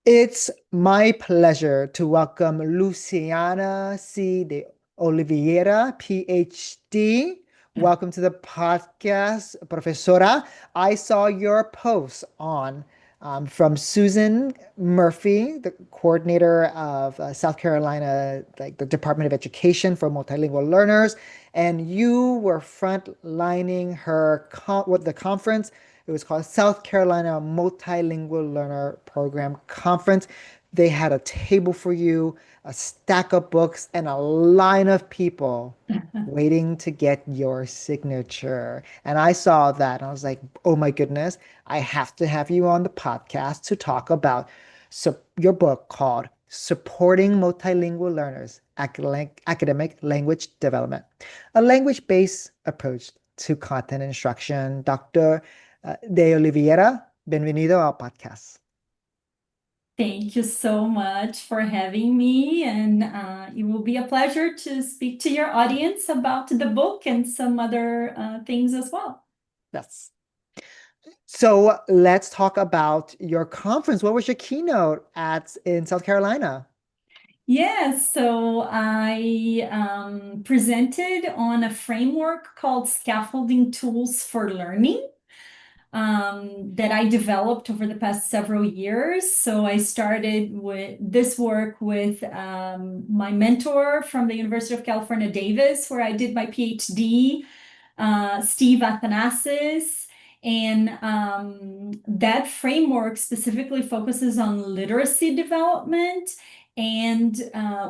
It's my pleasure to welcome Luciana C. de Oliveira, PhD. Welcome to the podcast, Profesora. I saw your post on from Susan Murphy, the coordinator of South Carolina, like the Department of Education for Multilingual Learners, and you were frontlining her with the conference. It was called South Carolina Multilingual Learner Program Conference. They had a table for you, a stack of books, and a line of people waiting to get your signature. And I saw that and I was like, oh my goodness, I have to have you on the podcast to talk about your book called Supporting Multilingual Learners Academic Language Development, a language-based approach to content instruction. Dr. De Oliveira, bienvenido al podcast. Thank you so much for having me, and it will be a pleasure to speak to your audience about the book and some other things as well. Yes. So let's talk about your conference. What was your keynote in South Carolina? Yes, so I presented on a framework called Scaffolding Tools for Learning. That I developed over the past several years. So I started with this work with my mentor from the University of California, Davis, where I did my PhD, Steve Athanasis. And that framework specifically focuses on literacy development. And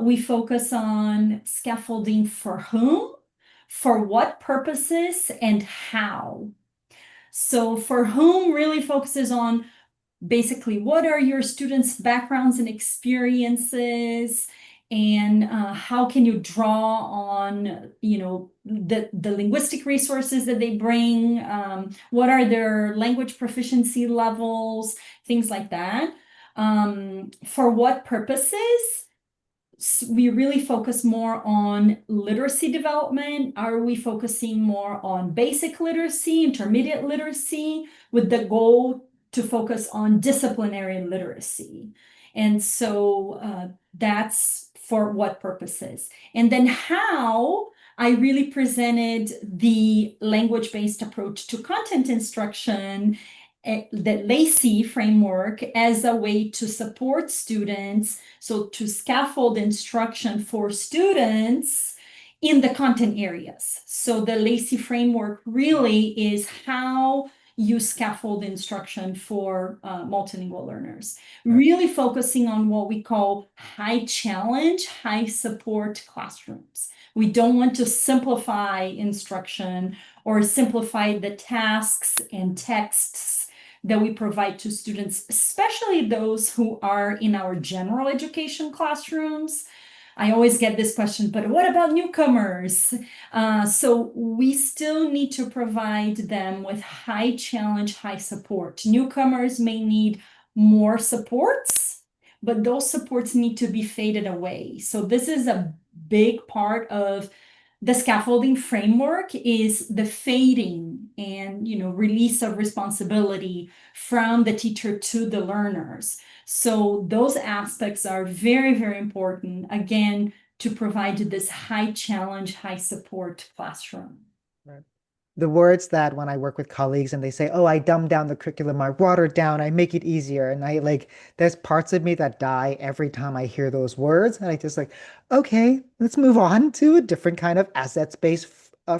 we focus on scaffolding for whom, for what purposes, and how. So for whom really focuses on basically what are your students' backgrounds and experiences, and how can you draw on, the linguistic resources that they bring, what are their language proficiency levels, things like that. For what purposes? We really focus more on literacy development. Are we focusing more on basic literacy, intermediate literacy, with the goal to focus on disciplinary literacy? And so that's for what purposes. And then how I really presented the language-based approach to content instruction, the LACI framework, as a way to support students, so to scaffold instruction for students in the content areas. So the LACI framework really is how you scaffold instruction for multilingual learners, really focusing on what we call high challenge, high support classrooms. We don't want to simplify instruction or simplify the tasks and texts that we provide to students, especially those who are in our general education classrooms. I always get this question, but what about newcomers? So we still need to provide them with high challenge, high support. Newcomers may need more supports, but those supports need to be faded away. So this is a big part of the scaffolding framework, is the fading and release of responsibility from the teacher to the learners. So those aspects are very, very important, again, to provide this high challenge, high support classroom. Right. The words that when I work with colleagues and they say, oh, I dumb down the curriculum, I water it down, I make it easier. And there's parts of me that die every time I hear those words. And I just like, okay, let's move on to a different kind of assets-based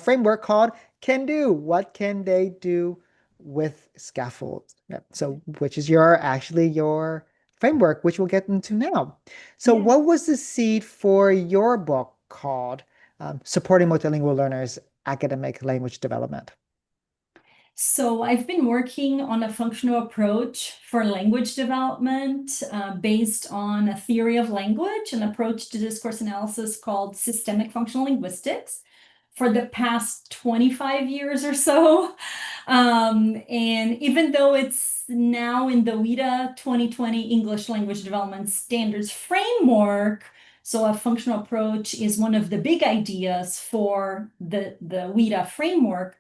framework called can do. What can they do with scaffolds? Yeah. So, which is actually your framework, which we'll get into now. So, Yeah. what was the seed for your book called Supporting Multilingual Learners Academic Language Development? So I've been working on a functional approach for language development based on a theory of language, an approach to discourse analysis called systemic functional linguistics, for the past 25 years or so. And even though it's now in the WIDA 2020 English Language Development Standards Framework, so a functional approach is one of the big ideas for the WIDA framework.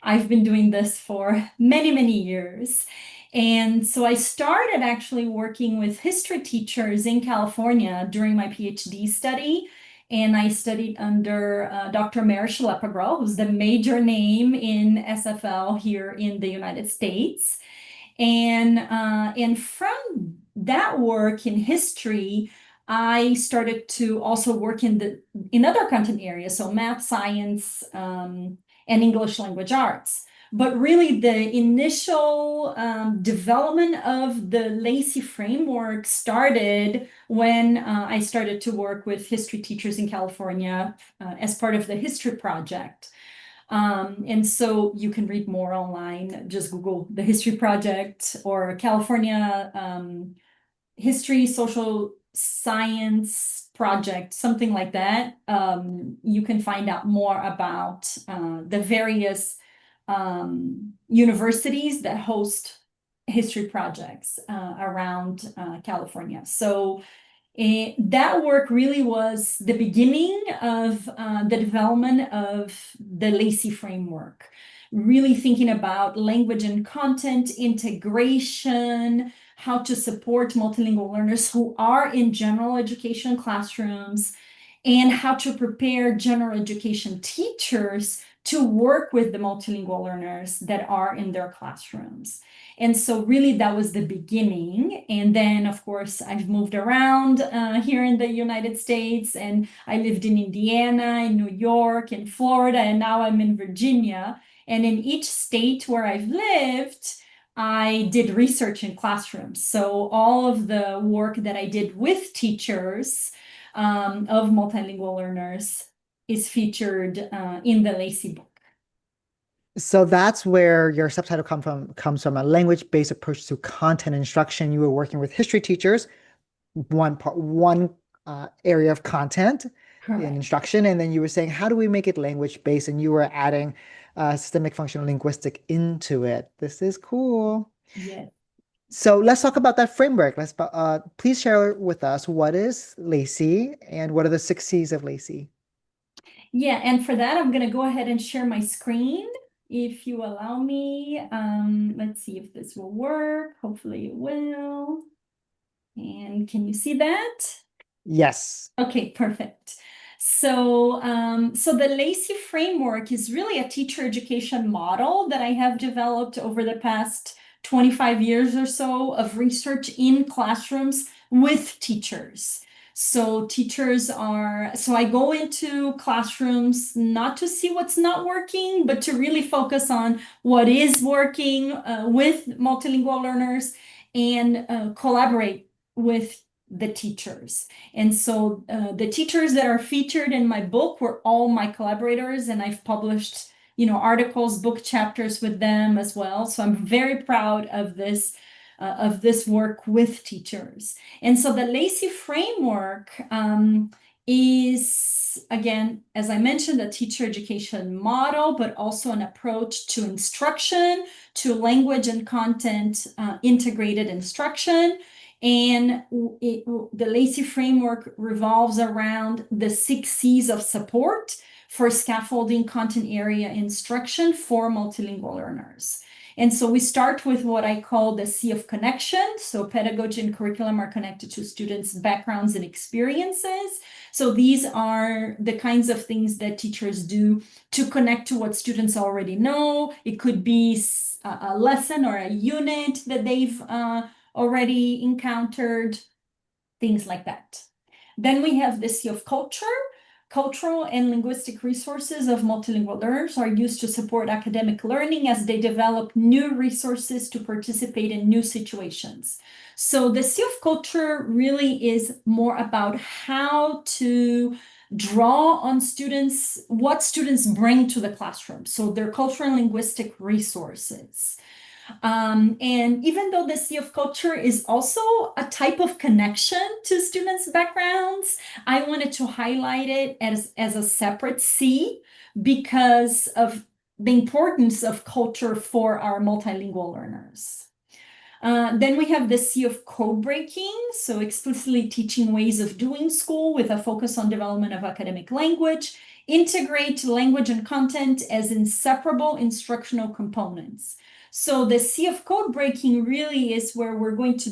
I've been doing this for many, many years. And so I started actually working with history teachers in California during my PhD study. And I studied under Dr. Marish Lepagrel, who's the major name in SFL here in the United States. And from that work in history, I started to also work in other content areas, so math, science, and English language arts. But really, the initial development of the LACI framework started when I started to work with history teachers in California as part of the history project. And so you can read more online. Just Google the History Project or California History Social Science Project, something like that. You can find out more about the various universities that host history projects around California. So that work really was the beginning of the development of the LACI framework, really thinking about language and content integration, how to support multilingual learners who are in general education classrooms, and how to prepare general education teachers to work with the multilingual learners that are in their classrooms. And so really that was the beginning. And then, of course, I've moved around here in the United States, and I lived in Indiana, in New York, in Florida, and now I'm in Virginia. And in each state where I've lived, I did research in classrooms. So all of the work that I did with teachers of multilingual learners is featured in the LACI book. So that's where your subtitle comes from a language-based approach to content instruction. You were working with history teachers, one area of content in instruction, and then you were saying, how do we make it language-based? And you were adding systemic functional linguistic into it. This is cool. Yes. So let's talk about that framework. Please share with us what is LACI and what are the 6 C's of LACI? Yeah, and for that, I'm going to go ahead and share my screen if you allow me. Let's see if this will work. Hopefully it will. And can you see that? Yes. Okay, perfect. So the LACI framework is really a teacher education model that I have developed over the past 25 years or so of research in classrooms with teachers. So I go into classrooms not to see what's not working, but to really focus on what is working with multilingual learners and collaborate with the teachers. And so the teachers that are featured in my book were all my collaborators, and I've published, articles, book chapters with them as well. So I'm very proud of this work with teachers. And so the LACI framework is, again, as I mentioned, a teacher education model, but also an approach to instruction, to language and content integrated instruction. And the LACI framework revolves around the 6 C's of support for scaffolding content area instruction for multilingual learners. And so we start with what I call the C of connection. So pedagogy and curriculum are connected to students' backgrounds and experiences. So these are the kinds of things that teachers do to connect to what students already know. It could be a lesson or a unit that they've already encountered, things like that. Then we have the C of culture. Cultural and linguistic resources of multilingual learners are used to support academic learning as they develop new resources to participate in new situations. So the C of culture really is more about how to draw on students, what students bring to the classroom. So their cultural and linguistic resources. And even though the C of culture is also a type of connection to students' backgrounds, I wanted to highlight it as a separate C because of the importance of culture for our multilingual learners. Then we have the C of code breaking, so explicitly teaching ways of doing school with a focus on development of academic language integrate language and content as inseparable instructional components. So the C of code breaking really is where we're going to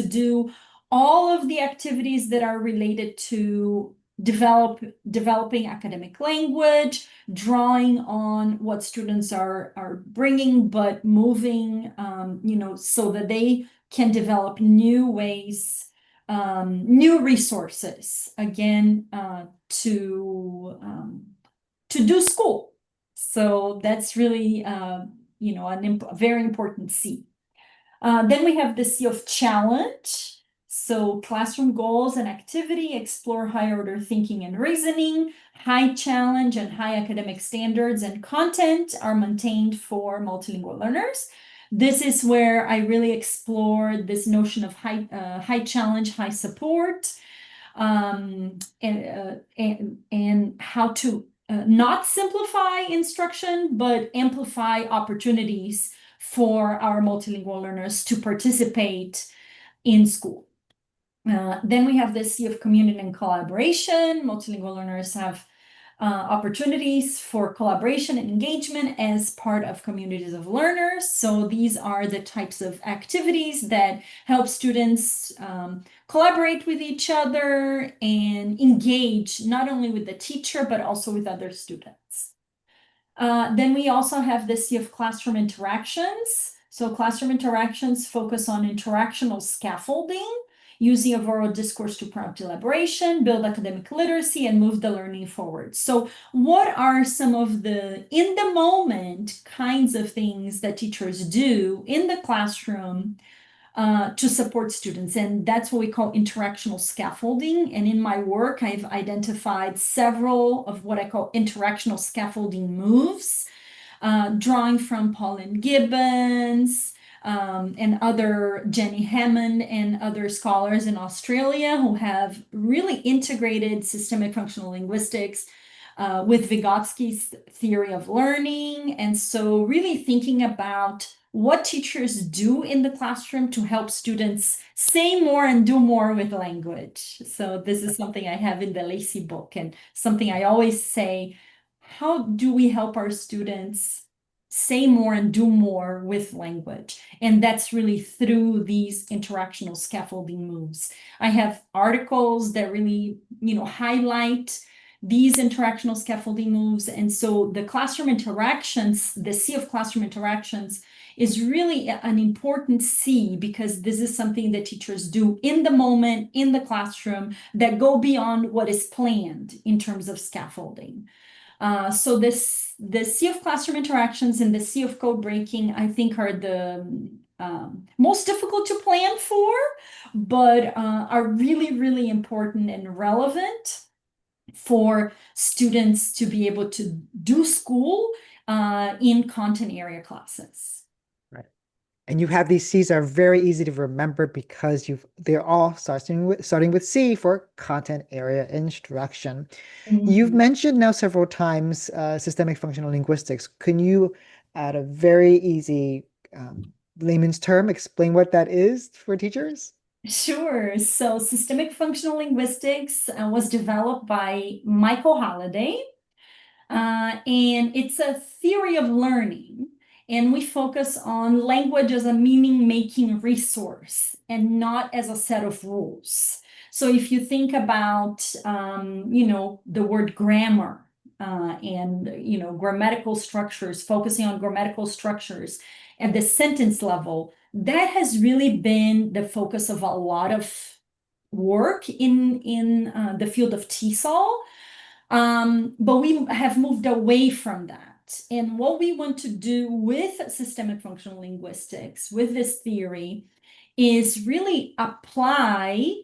do all of the activities that are related to developing academic language, drawing on what students are bringing, but moving, so that they can develop new ways, new resources, again, to do school. So that's really, a very important C. Then we have the C of challenge. So classroom goals and activity explore high order thinking and reasoning. High challenge and high academic standards and content are maintained for multilingual learners. This is where I really explore this notion of high challenge, high support, and how to not simplify instruction, but amplify opportunities for our multilingual learners to participate in school. Then we have the C of community and collaboration. Multilingual learners have opportunities for collaboration and engagement as part of communities of learners. So these are the types of activities that help students collaborate with each other and engage not only with the teacher, but also with other students. Then we also have the C of classroom interactions. So classroom interactions focus on interactional scaffolding, using of oral discourse to prompt elaboration, build academic literacy, and move the learning forward. So what are some of the in-the-moment kinds of things that teachers do in the classroom to support students? And that's what we call interactional scaffolding. And in my work, I've identified several of what I call interactional scaffolding moves, drawing from Pauline Gibbons, and other Jenny Hammond and other scholars in Australia who have really integrated systemic functional linguistics with Vygotsky's theory of learning. And so really thinking about what teachers do in the classroom to help students say more and do more with language. So this is something I have in the LACI book, and something I always say, how do we help our students say more and do more with language? And that's really through these interactional scaffolding moves. I have articles that really, highlight these interactional scaffolding moves. And so the classroom interactions, the C of classroom interactions, is really an important C, because this is something that teachers do in the moment, in the classroom, that go beyond what is planned in terms of scaffolding. So the C of classroom interactions and the C of code breaking, I think, are the most difficult to plan for, but are really, really important and relevant for students to be able to do school in content area classes. And you have these C's are very easy to remember because they're all starting with C for content area instruction. You've mentioned now several times systemic functional linguistics. Can you, at a very easy layman's term, explain what that is for teachers? Sure. So systemic functional linguistics was developed by Michael Halliday, and it's a theory of learning. And we focus on language as a meaning-making resource and not as a set of rules. So if you think about, the word grammar and, grammatical structures, focusing on grammatical structures at the sentence level, that has really been the focus of a lot of work in the field of TESOL. But we have moved away from that. And what we want to do with systemic functional linguistics, with this theory, is really apply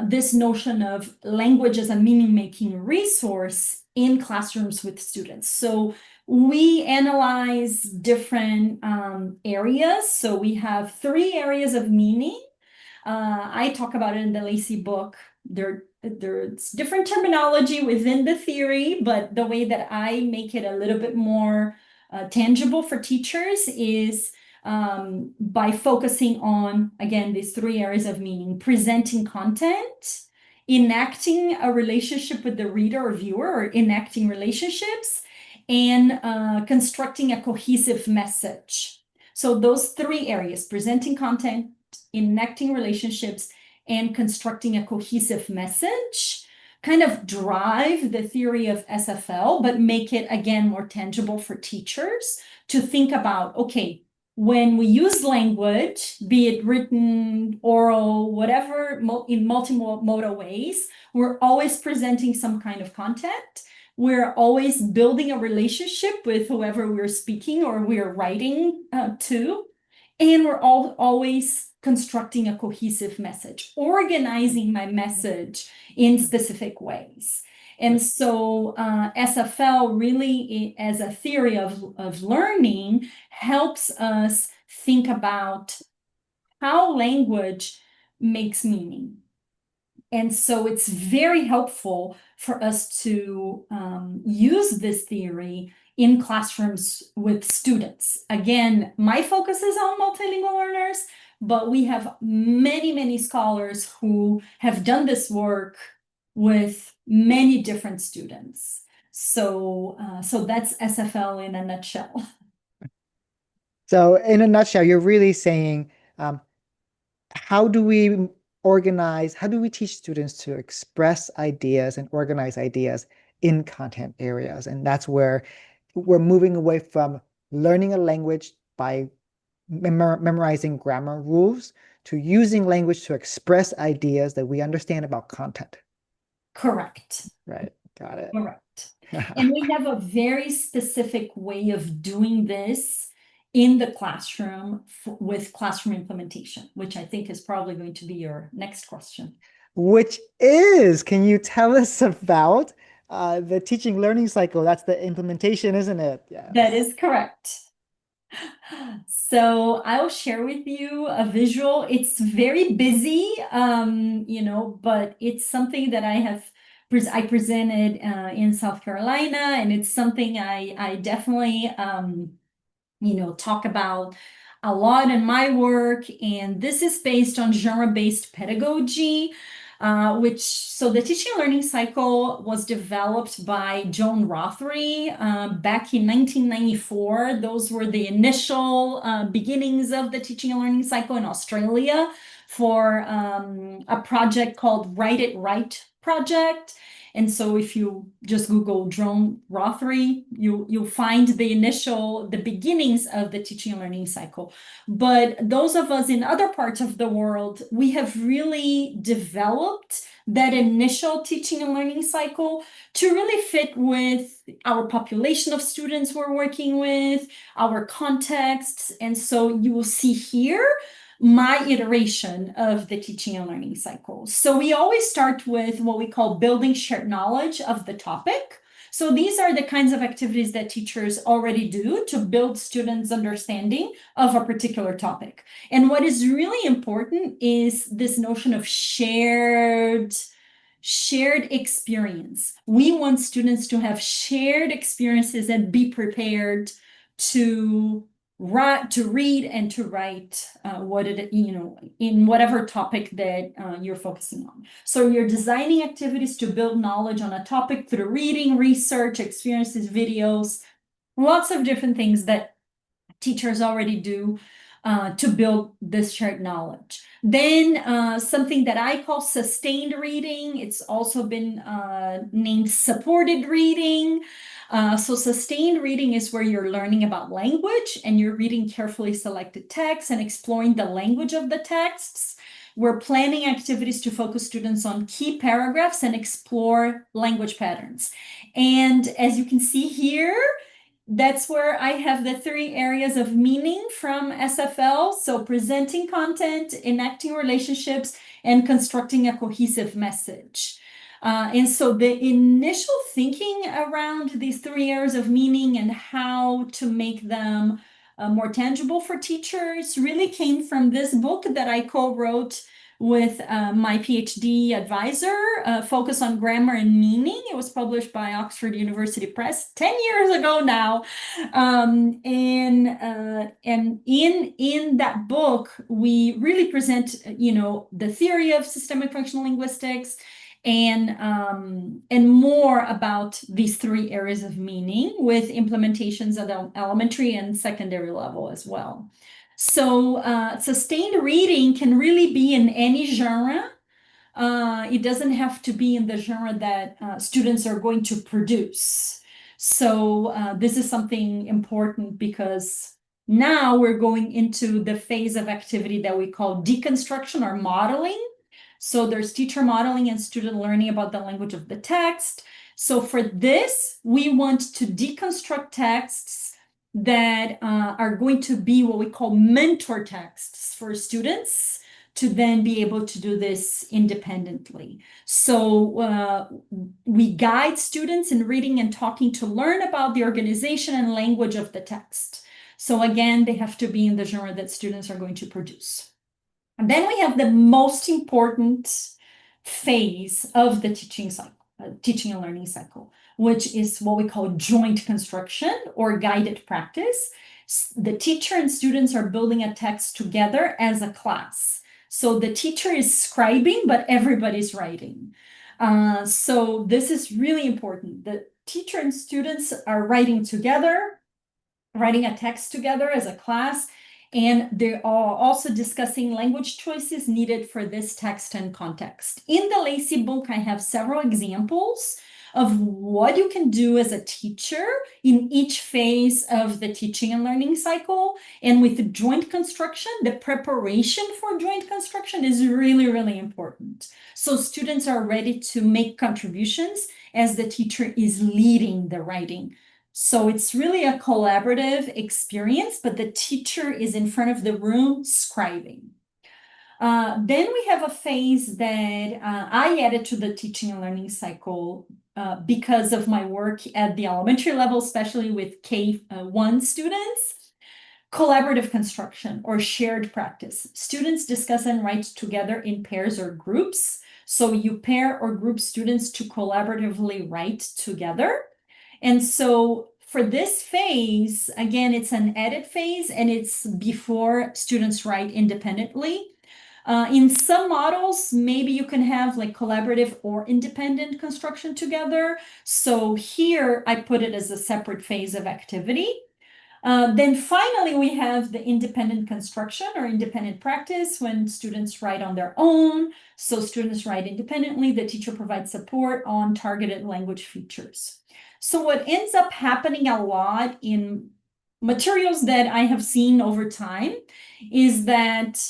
this notion of language as a meaning-making resource in classrooms with students. So we analyze different areas. So we have 3 areas of meaning. I talk about it in the LACI book. There's different terminology within the theory, but the way that I make it a little bit more tangible for teachers is by focusing on, again, these 3 areas of meaning: presenting content, enacting a relationship with the reader or viewer, or enacting relationships, and constructing a cohesive message. So those three areas: presenting content, enacting relationships, and constructing a cohesive message, kind of drive the theory of SFL, but make it, again, more tangible for teachers to think about, okay, when we use language, be it written, oral, whatever, in multimodal ways, we're always presenting some kind of content. We're always building a relationship with whoever we're speaking or we're writing to. And we're always constructing a cohesive message, organizing my message in specific ways. And so SFL really, as a theory of learning, helps us think about how language makes meaning. And so it's very helpful for us to use this theory in classrooms with students. Again, my focus is on multilingual learners, but we have many, many scholars who have done this work with many different students. So, so that's SFL in a nutshell. So in a nutshell, you're really saying, how do we how do we teach students to express ideas and organize ideas in content areas? And that's where we're moving away from learning a language by memorizing grammar rules to using language to express ideas that we understand about content. Correct. Right. Got it. Correct. And we have a very specific way of doing this in the classroom with classroom implementation, which I think is probably going to be your next question. Which is, can you tell us about the teaching learning cycle? That's the implementation, isn't it? Yeah. That is correct. So I'll share with you a visual. It's very busy, but it's something that I presented in South Carolina, and it's something I definitely talk about a lot in my work. And this is based on genre-based pedagogy, so the teaching and learning cycle was developed by Joan Rothery back in 1994. Those were the initial beginnings of the teaching and learning cycle in Australia for a project called Write It Right project. And so if you just Google Joan Rothery, you'll find the beginnings of the teaching and learning cycle. But those of us in other parts of the world, we have really developed that initial teaching and learning cycle to really fit with our population of students we're working with, our contexts. And so you will see here my iteration of the teaching and learning cycle. So we always start with what we call building shared knowledge of the topic. So these are the kinds of activities that teachers already do to build students' understanding of a particular topic. And what is really important is this notion of shared experience. We want students to have shared experiences and be prepared to read and to write in whatever topic that you're focusing on. So you're designing activities to build knowledge on a topic through reading, research, experiences, videos, lots of different things that teachers already do to build this shared knowledge. Then something that I call sustained reading. It's also been named supported reading. So sustained reading is where you're learning about language and you're reading carefully selected texts and exploring the language of the texts. We're planning activities to focus students on key paragraphs and explore language patterns. And as you can see here, that's where I have the three areas of meaning from SFL. So presenting content, enacting relationships, and constructing a cohesive message. And so the initial thinking around these three areas of meaning and how to make them more tangible for teachers really came from this book that I co-wrote with my PhD advisor, Focus on Grammar and Meaning. It was published by Oxford University Press 10 years ago now. And in that book, we really present, the theory of systemic functional linguistics and more about these three areas of meaning with implementations at the elementary and secondary level as well. So sustained reading can really be in any genre. It doesn't have to be in the genre that students are going to produce. So this is something important because now we're going into the phase of activity that we call deconstruction or modeling. So there's teacher modeling and student learning about the language of the text. So for this, we want to deconstruct texts that are going to be what we call mentor texts for students to then be able to do this independently. So we guide students in reading and talking to learn about the organization and language of the text. So again, they have to be in the genre that students are going to produce. And then we have the most important phase of the teaching cycle, teaching and learning cycle, which is what we call joint construction or guided practice. The teacher and students are building a text together as a class. So the teacher is scribing, but everybody's writing. So this is really important. The teacher and students are writing together, writing a text together as a class, and they are also discussing language choices needed for this text and context. In the LACI book, I have several examples of what you can do as a teacher in each phase of the teaching and learning cycle. And with joint construction, the preparation for joint construction is really, really important. So students are ready to make contributions as the teacher is leading the writing. So it's really a collaborative experience, but the teacher is in front of the room scribing. Then we have a phase that I added to the teaching and learning cycle because of my work at the elementary level, especially with K1 students. Collaborative construction or shared practice. Students discuss and write together in pairs or groups. So you pair or group students to collaboratively write together. And so for this phase, again, it's an edit phase and it's before students write independently. In some models, maybe you can have like collaborative or independent construction together. So here I put it as a separate phase of activity. Then finally, we have the independent construction or independent practice when students write on their own. So students write independently, the teacher provides support on targeted language features. So what ends up happening a lot in materials that I have seen over time is that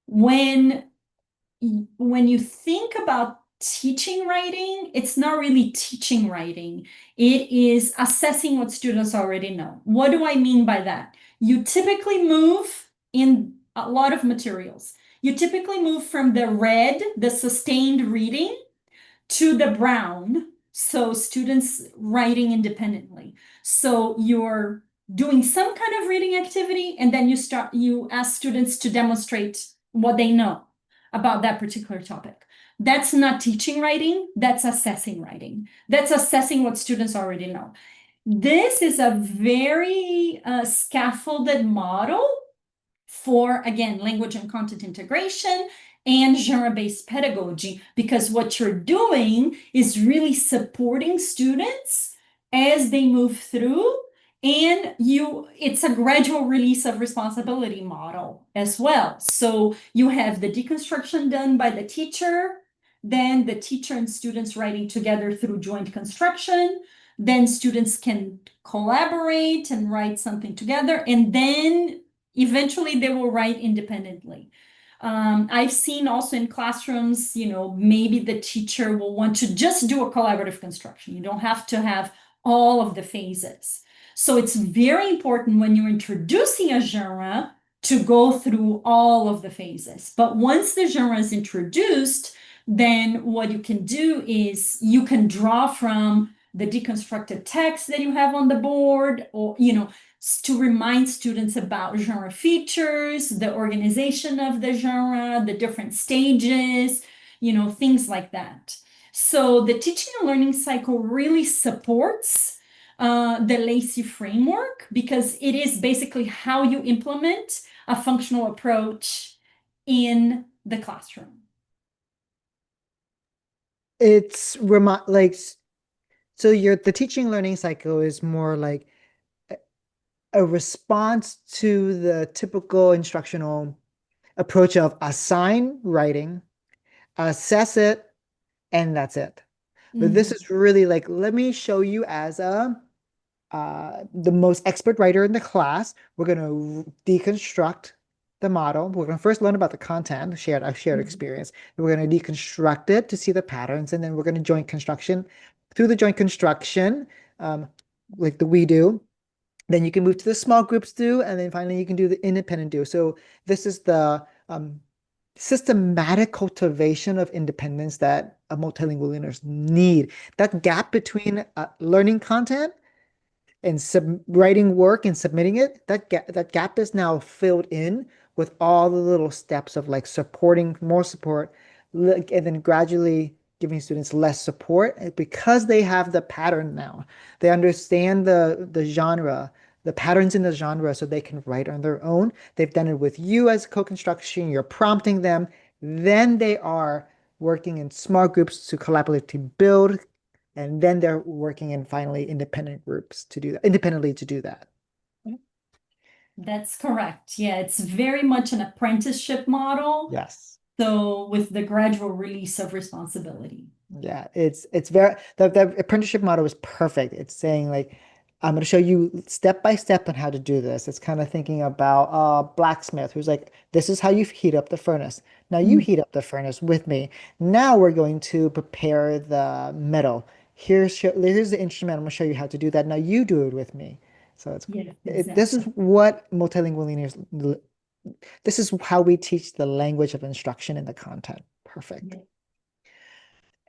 when you think about teaching writing, it's not really teaching writing. It is assessing what students already know. What do I mean by that? You typically move in a lot of materials. You typically move from the red, the sustained reading, to the brown, so students writing independently. So you're doing some kind of reading activity, and then you ask students to demonstrate what they know about that particular topic. That's not teaching writing, that's assessing writing. That's assessing what students already know. This is a very scaffolded model for, again, language and content integration and genre-based pedagogy, because what you're doing is really supporting students as they move through, and it's a gradual release of responsibility model as well. So you have the deconstruction done by the teacher, then the teacher and students writing together through joint construction, then students can collaborate and write something together, and then eventually they will write independently. I've seen also in classrooms, maybe the teacher will want to just do a collaborative construction. You don't have to have all of the phases. So it's very important when you're introducing a genre to go through all of the phases. But once the genre is introduced, then what you can do is you can draw from the deconstructed text that you have on the board, or, to remind students about genre features, the organization of the genre, the different stages, things like that. So the teaching and learning cycle really supports the LACI framework, because it is basically how you implement a functional approach in the classroom. it's so the teaching learning cycle is more like a response to the typical instructional approach of assign writing, assess it, and that's it. But this Mhm. is really like, let me show you as the most expert writer in the class. We're going to deconstruct the model. We're going to first learn about the content, shared Mhm. experience. And we're going to deconstruct it to see the patterns, and then we're going to joint construction. Through the joint construction, um, like the we do, then you can move to the small groups do, and then finally you can do the independent do. So this is the systematic cultivation of independence that multilingual learners need. That gap between learning content and writing work and submitting it, that gap is now filled in with all the little steps of like supporting more support, and then gradually giving students less support because they have the pattern now. They understand the genre, the patterns in the genre, so they can write on their own. They've done it with you as co-construction. You're prompting them. Then they are working in small groups to collaboratively build, and then they're working in finally independent groups to do that, independently to do that. That's correct. Yeah, it's very much an apprenticeship model. Yes. So with the gradual release of responsibility. Yeah, it's very the apprenticeship model is perfect. It's saying like, I'm going to show you step by step on how to do this. It's kind of thinking about a blacksmith who's like, this is how you heat up the furnace. Now you Mm. heat up the furnace with me. Now we're going to prepare the metal. Here's the instrument. I'm going to show you how to do that. Now you do it with me. So Yes, this is exactly. what multilingual learners, this is how we teach the language of instruction in the content. Perfect. Yeah.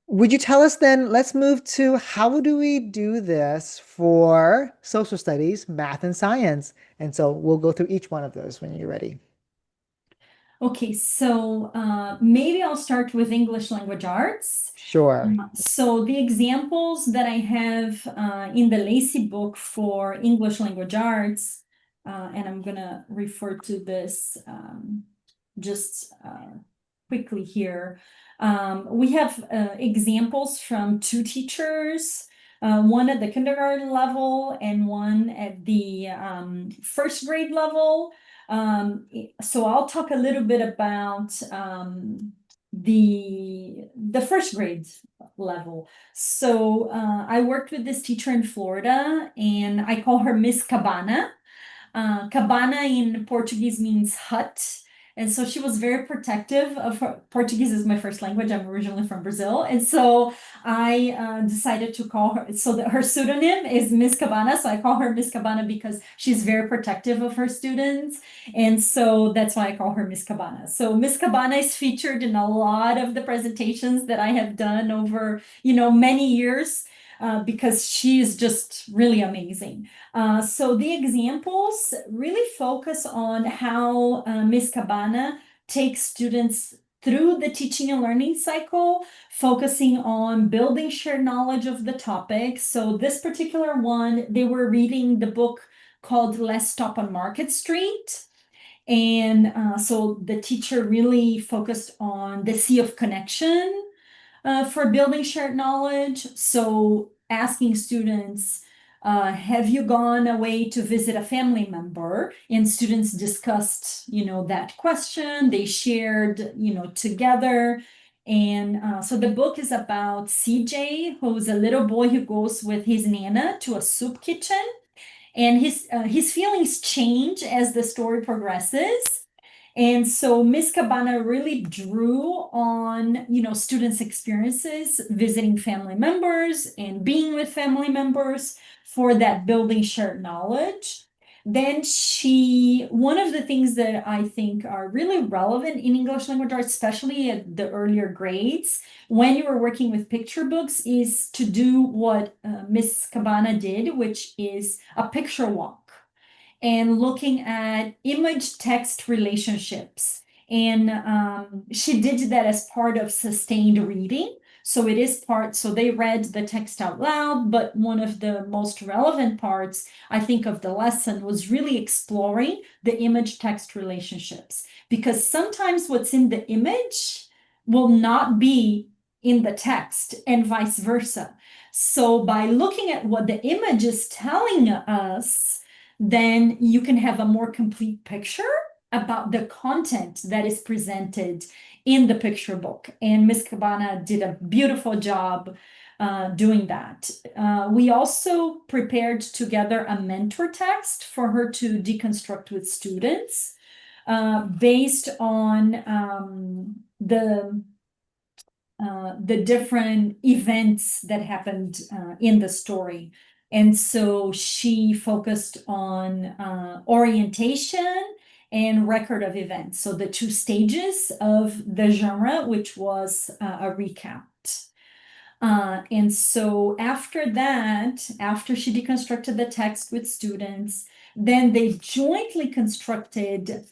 Would you tell us then, let's move to how do we do this for social studies, math, and science? And so we'll go through each one of those when you're ready. Okay, so maybe I'll start with English language arts. Sure. So the examples that I have in the LACI book for English language arts, and I'm gonna refer to this just quickly here. We have examples from two teachers, one at the kindergarten level and one at the first grade level. So I'll talk a little bit about the first grade level. So I worked with this teacher in Florida, and I call her Miss Cabana. Cabana in Portuguese means hut. And so she was very protective of her. Portuguese is my first language. I'm originally from Brazil. And so I decided to call her, so that her pseudonym is Miss Cabana. So I call her Miss Cabana because she's very protective of her students. And so that's why I call her Miss Cabana. So Miss Cabana is featured in a lot of the presentations that I have done over, many years, because she is just really amazing. So the examples really focus on how Ms. Cabana takes students through the teaching and learning cycle, focusing on building shared knowledge of the topic. So this particular one, they were reading the book called Let's Stop on Market Street. And so the teacher really focused on the sea of connection for building shared knowledge. So asking students, have you gone away to visit a family member? And students discussed, that question. They shared, together. And so the book is about CJ, who's a little boy who goes with his nana to a soup kitchen, and his feelings change as the story progresses. And so Miss Cabana really drew on, students' experiences visiting family members and being with family members for that building shared knowledge. Then one of the things that I think are really relevant in English language arts, especially at the earlier grades, when you are working with picture books, is to do what Miss Cabana did, which is a picture walk and looking at image text relationships. And she did that as part of sustained reading. So it is part, so they read the text out loud, but one of the most relevant parts, I think, of the lesson was really exploring the image text relationships. Because sometimes what's in the image will not be in the text and vice versa. So by looking at what the image is telling us, then you can have a more complete picture about the content that is presented in the picture book. And Ms. Cabana did a beautiful job doing that. We also prepared together a mentor text for her to deconstruct with students based on the different events that happened in the story. And so she focused on orientation and record of events. So the two stages of the genre, which was a recount. And so after that, after she deconstructed the text with students, then they jointly constructed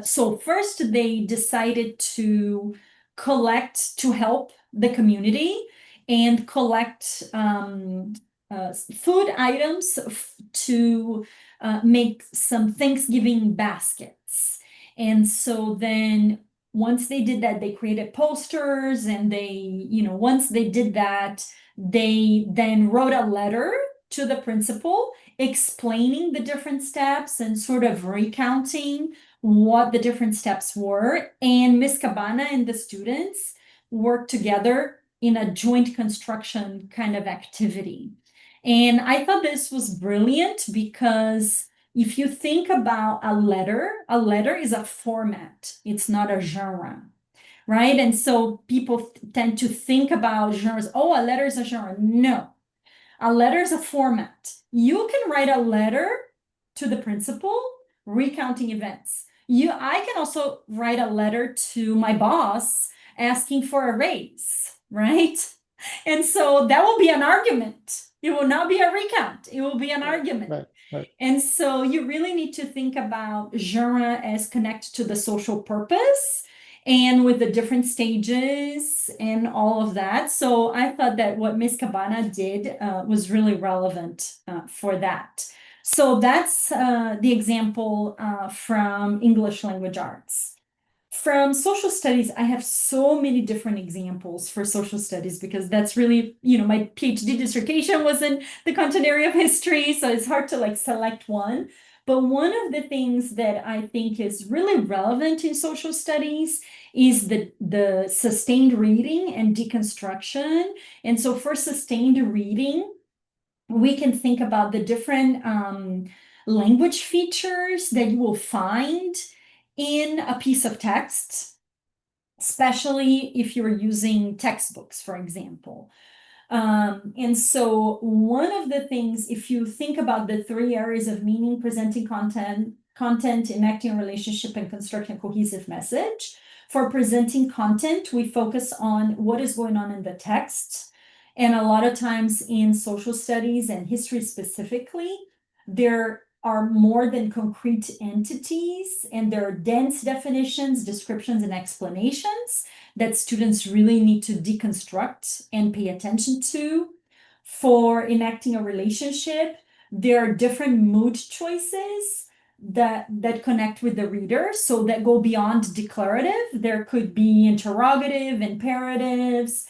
so first they decided to help the community and collect food items to make some Thanksgiving baskets. And so then once they did that, they created posters, and once they did that, they then wrote a letter to the principal explaining the different steps and sort of recounting what the different steps were. And Ms. Cabana and the students worked together in a joint construction kind of activity. And I thought this was brilliant because if you think about a letter is a format. It's not a genre, right? And so people tend to think about genres. Oh, a letter is a genre. No, a letter is a format. You can write a letter to the principal recounting events. I can also write a letter to my boss asking for a raise, right? And so that will be an argument. It will not be a recount. It will be an argument. Right. And so you really need to think about genre as connected to the social purpose and with the different stages and all of that. So I thought that what Ms. Cabana did was really relevant for that. So that's the example from English language arts. From social studies, I have so many different examples for social studies because that's really, my PhD dissertation was in the content area of history, so it's hard to select one. But one of the things that I think is really relevant in social studies is the sustained reading and deconstruction. And so for sustained reading, we can think about the different language features that you will find in a piece of text, especially if you're using textbooks, for example. And so one of the things, if you think about the three areas of meaning, presenting content, enacting a relationship, and constructing a cohesive message, for presenting content, we focus on what is going on in the text. And a lot of times in social studies and history specifically, there are more than concrete entities, and there are dense definitions, descriptions, and explanations that students really need to deconstruct and pay attention to. For enacting a relationship, there are different mood choices that connect with the reader, so that go beyond declarative. There could be interrogative, imperatives,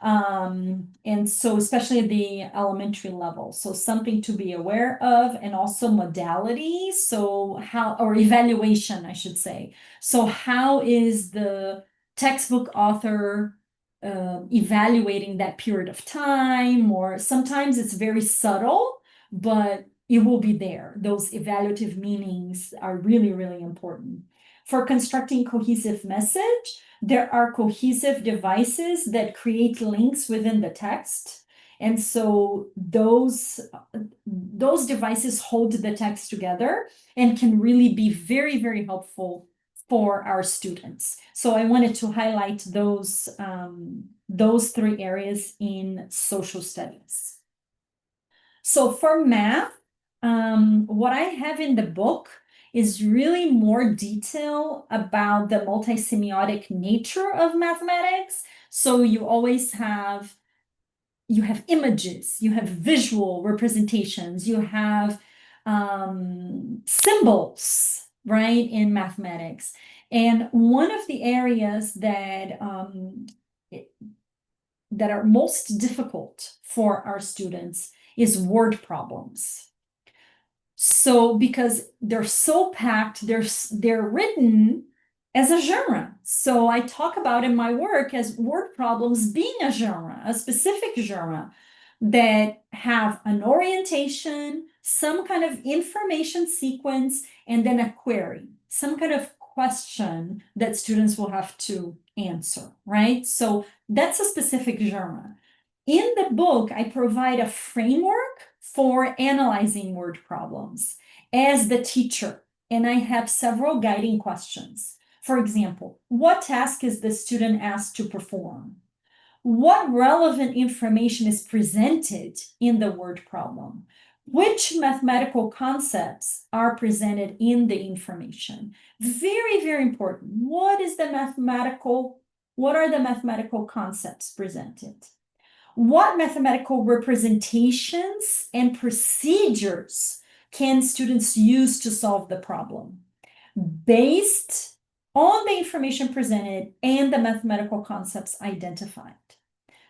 and so especially at the elementary level. So something to be aware of, and also modality. So or evaluation, I should say. So how is the textbook author evaluating that period of time? Or sometimes it's very subtle, but it will be there. Those evaluative meanings are really, really important. For constructing cohesive message, there are cohesive devices that create links within the text. And so those devices hold the text together and can really be very, very helpful for our students. So I wanted to highlight those three areas in social studies. So for math, what I have in the book is really more detail about the multisemiotic nature of mathematics. So you always have images, you have visual representations, you have symbols, right, in mathematics. And one of the areas that that are most difficult for our students is word problems. So because they're so packed, they're written as a genre. So I talk about in my work as word problems being a genre, a specific genre that have an orientation, some kind of information sequence, and then a query, some kind of question that students will have to answer, right? So that's a specific genre. In the book, I provide a framework for analyzing word problems as the teacher, and I have several guiding questions. For example, what task is the student asked to perform? What relevant information is presented in the word problem? Which mathematical concepts are presented in the information? Very, very important. What are the mathematical concepts presented? What mathematical representations and procedures can students use to solve the problem based on the information presented and the mathematical concepts identified?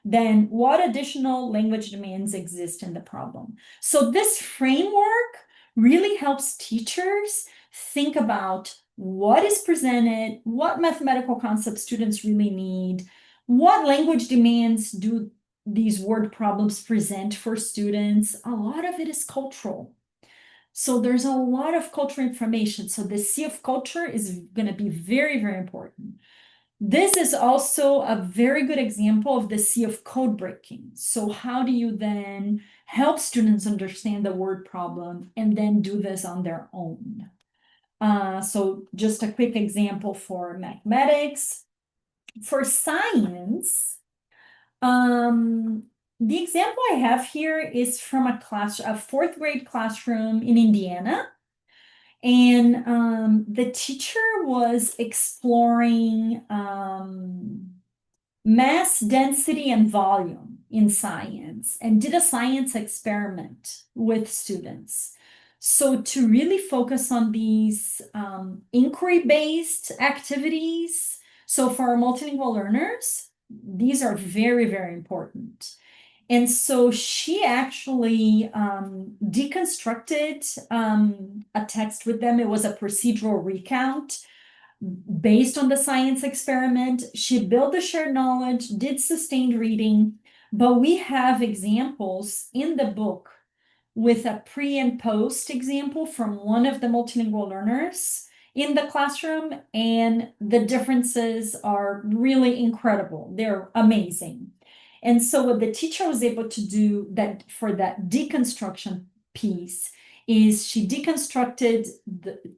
Then what additional language demands exist in the problem? So this framework really helps teachers think about what is presented, what mathematical concepts students really need, what language demands do these word problems present for students. A lot of it is cultural. So there's a lot of cultural information. So the C of culture is going to be very, very important. This is also a very good example of the C of code breaking. So how do you then help students understand the word problem and then do this on their own? So just a quick example for mathematics. For science, the example I have here is from a fourth grade classroom in Indiana. And the teacher was exploring mass density and volume in science and did a science experiment with students. So to really focus on these inquiry-based activities, so for our multilingual learners, these are very, very important. And so she actually deconstructed a text with them. It was a procedural recount based on the science experiment. She built the shared knowledge, did sustained reading, but we have examples in the book with a pre and post example from one of the multilingual learners in the classroom, and the differences are really incredible. They're amazing. And so what the teacher was able to do that for that deconstruction piece is she deconstructed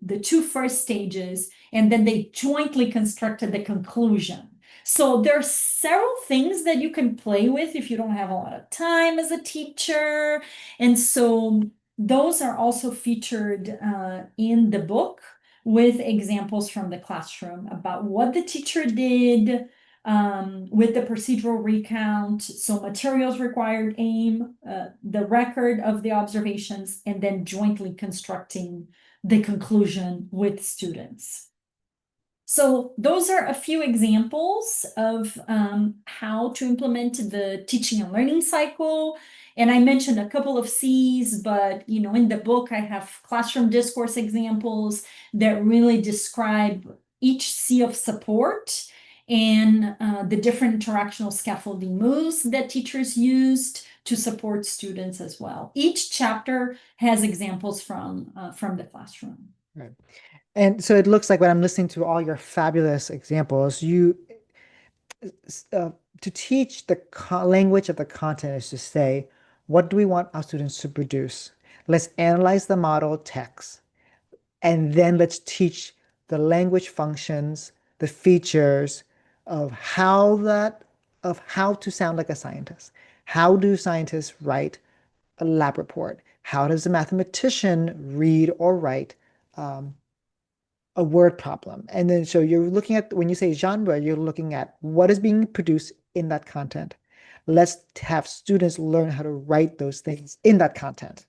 the two first stages, and then they jointly constructed the conclusion. So there are several things that you can play with if you don't have a lot of time as a teacher. And so those are also featured in the book with examples from the classroom about what the teacher did with the procedural recount. So materials required, aim, the record of the observations, and then jointly constructing the conclusion with students. So those are a few examples of how to implement the teaching and learning cycle. And I mentioned a couple of C's, but in the book I have classroom discourse examples that really describe each C of support and the different interactional scaffolding moves that teachers used to support students as well. Each chapter has examples from the classroom. Right. And so it looks like when I'm listening to all your fabulous examples, to teach the language of the content is to say, what do we want our students to produce? Let's analyze the model text, and then let's teach the language functions, the features of how to sound like a scientist. How do scientists write a lab report? How does a mathematician read or write a word problem? And then so you're looking at, when you say genre, you're looking at what is being produced in that content. Let's have students learn how to write those things in that content.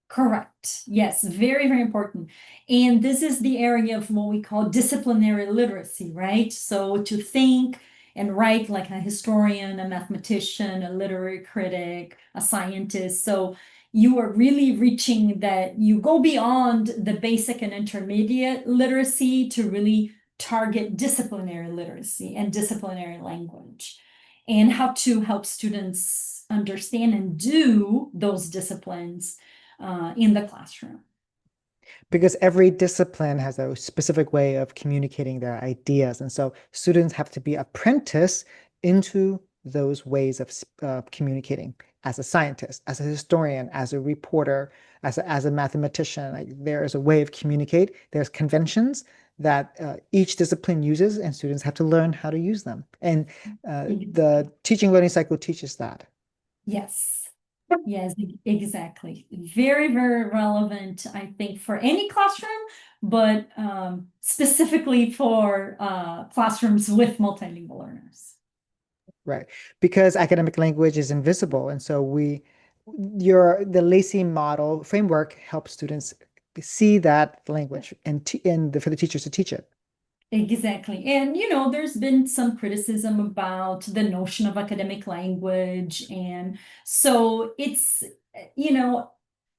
Correct. Yes, very, very important. And this is the area of what we call disciplinary literacy, right? So to think and write like a historian, a mathematician, a literary critic, a scientist. So you are really reaching that, you go beyond the basic and intermediate literacy to really target disciplinary literacy and disciplinary language, and how to help students understand and do those disciplines in the classroom. Because every discipline has a specific way of communicating their ideas. And so students have to be apprenticed into those ways of communicating as a scientist, as a historian, as a reporter, as a mathematician. Like, there is a way of communicate. There's conventions that each discipline uses, and students have to learn how to use them. And the teaching learning cycle teaches that. Yes. Yes, exactly. Very, very relevant, I think, for any classroom, but specifically for classrooms with multilingual learners. Right. Because academic language is invisible. And so the LACI model framework helps students see that language and for the teachers to teach it. Exactly. And, there's been some criticism about the notion of academic language. And so it's,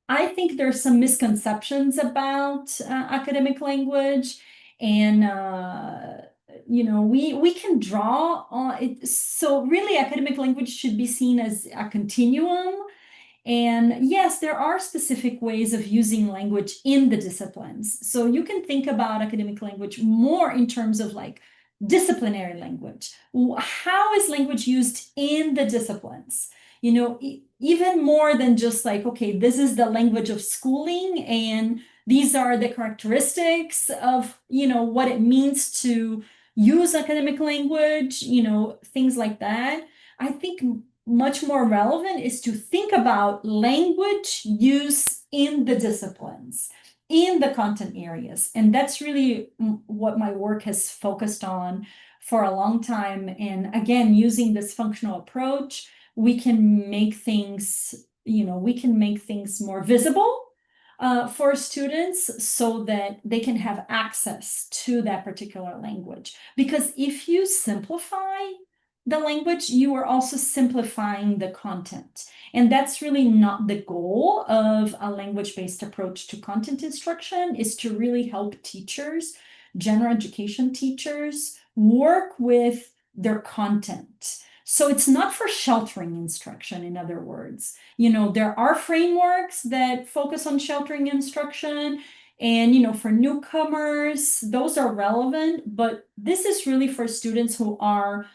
I think there's some misconceptions about academic language. And, we can draw on it. So really, academic language should be seen as a continuum. And yes, there are specific ways of using language in the disciplines. So you can think about academic language more in terms of like disciplinary language. How is language used in the disciplines? Even more than just like, okay, this is the language of schooling, and these are the characteristics of, what it means to use academic language, things like that. I think much more relevant is to think about language use in the disciplines, in the content areas. And that's really what my work has focused on for a long time. And again, using this functional approach, we can make things, more visible for students so that they can have access to that particular language. Because if you simplify the language, you are also simplifying the content. And that's really not the goal of a language-based approach to content instruction, is to really help teachers, general education teachers, work with their content. So it's not for sheltering instruction, in other words. There are frameworks that focus on sheltering instruction, and for newcomers, those are relevant, but this is really for students who are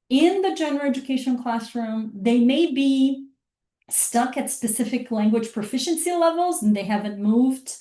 in the general education classroom. They may be stuck at specific language proficiency levels, and they haven't moved,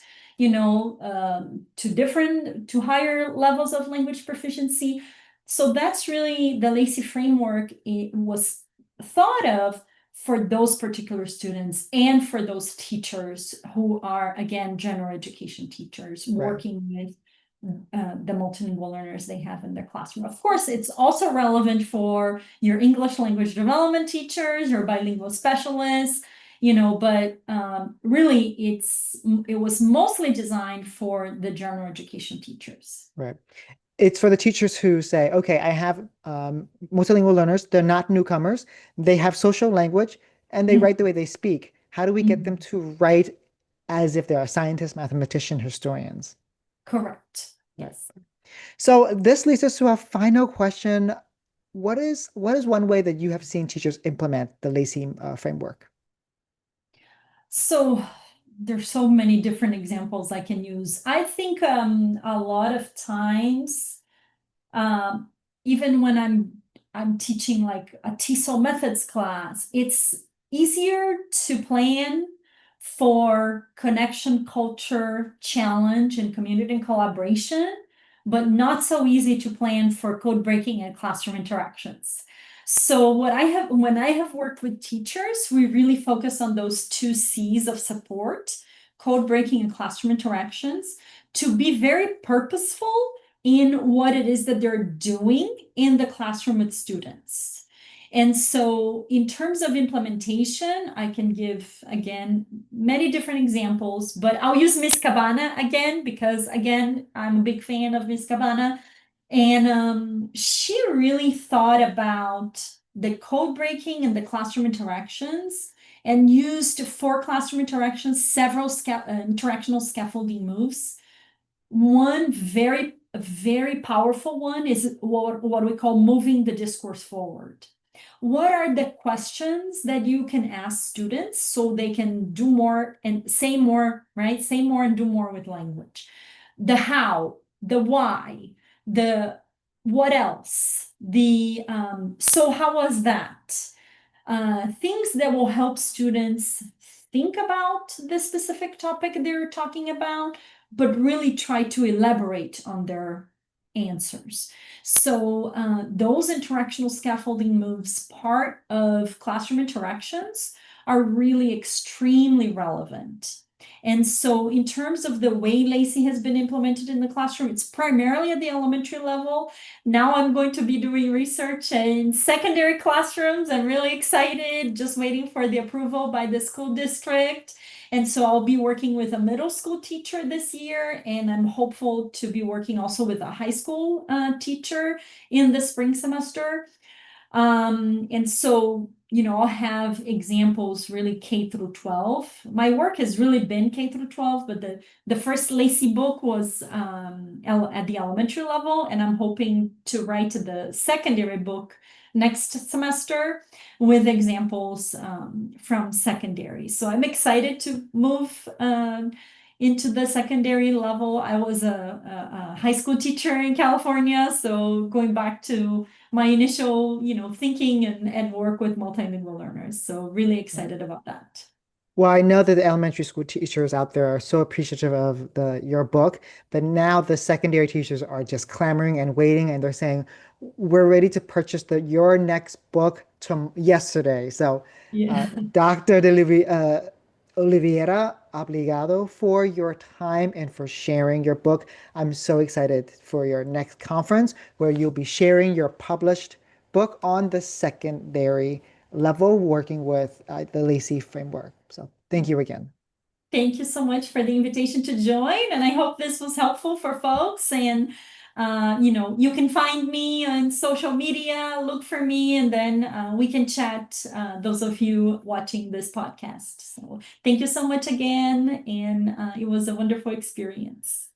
to higher levels of language proficiency. So that's really the LACI framework. It was thought of for those particular students and for those teachers who are, again, general education teachers working with the multilingual learners they have in their classroom. Of course, it's also relevant for your English language development teachers, your bilingual specialists, but really it was mostly designed for the general education teachers. Right. It's for the teachers who say, okay, I have multilingual learners. They're not newcomers. They have social language and they write the way they speak. How do we get them to write as if they are scientists, mathematicians, historians? Correct. Yes. So this leads us to our final question. What is one way that you have seen teachers implement the LACI framework? So there's so many different examples I can use. I think a lot of times, even when I'm teaching like a TESOL methods class, it's easier to plan for connection, culture, challenge, and community and collaboration, but not so easy to plan for code breaking and classroom interactions. So when I have worked with teachers, we really focus on those two C's of support, code breaking and classroom interactions, to be very purposeful in what it is that they're doing in the classroom with students. And so in terms of implementation, I can give, again, many different examples, but I'll use Miss Cabana again, because again, I'm a big fan of Miss Cabana. And she really thought about the code breaking and the classroom interactions and used for classroom interactions several interactional scaffolding moves. One very powerful one is what we call moving the discourse forward. What are the questions that you can ask students so they can do more and say more, right? Say more and do more with language. The how, the why, the what else, the so how was that? Things that will help students think about the specific topic they're talking about, but really try to elaborate on their answers. So those interactional scaffolding moves, part of classroom interactions, are really extremely relevant. And so in terms of the way LACI has been implemented in the classroom, it's primarily at the elementary level. Now I'm going to be doing research in secondary classrooms. I'm really excited, just waiting for the approval by the school district. And so I'll be working with a middle school teacher this year, and I'm hopeful to be working also with a high school teacher in the spring semester. And so, I'll have examples really K through 12. My work has really been K through 12, but the first LACI book was at the elementary level, and I'm hoping to write the secondary book next semester with examples from secondary. So I'm excited to move into the secondary level. I was a high school teacher in California, so going back to my initial, thinking and work with multilingual learners. So really excited about that. Well, I know that the elementary school teachers out there are so appreciative of your book, but now the secondary teachers are just clamoring and waiting, and they're saying, "We're ready to purchase your next book to yesterday." So, Yeah. Dr. Oliveira, obrigado for your time and for sharing your book. I'm so excited for your next conference where you'll be sharing your published book on the secondary level, working with the LACI framework. So thank you again. Thank you so much for the invitation to join, and I hope this was helpful for folks. And you can find me on social media, look for me, and then we can chat, those of you watching this podcast. So thank you so much again, and it was a wonderful experience.